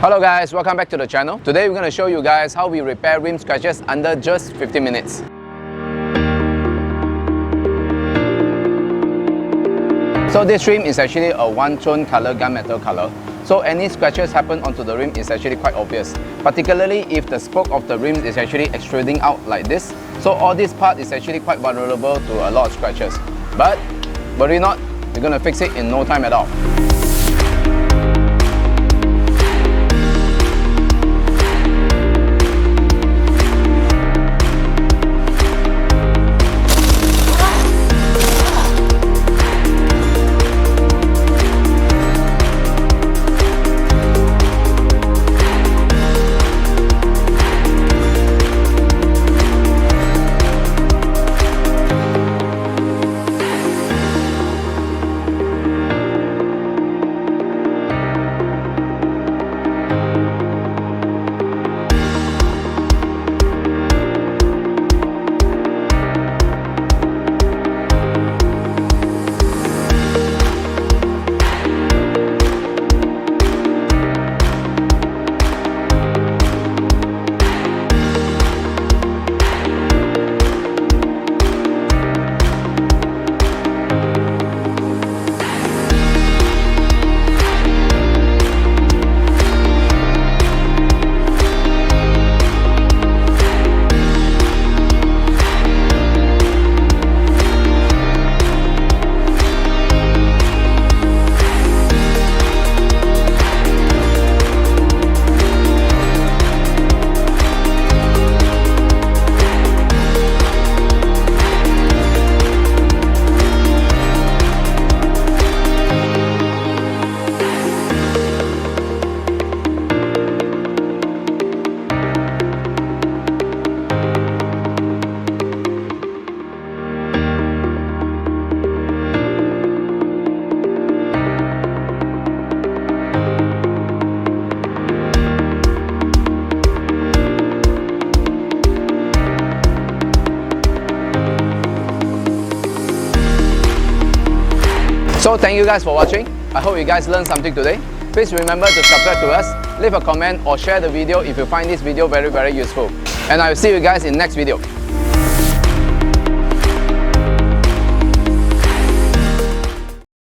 Hello guys, welcome back to the channel. Today we're going to show you guys how we repair rim scratches under just 15 minutes. So this rim is actually a one-tone color gunmetal color. So any scratches happen onto the rim is actually quite obvious, particularly if the spoke of the rim is actually extruding out like this. So all this part is actually quite vulnerable to a lot of scratches. But worry not, we're going to fix it in no time at all. So thank you guys for watching. I hope you guys learned something today. Please remember to subscribe to us, leave a comment or share the video if you find this video very useful. And I will see you guys in next video.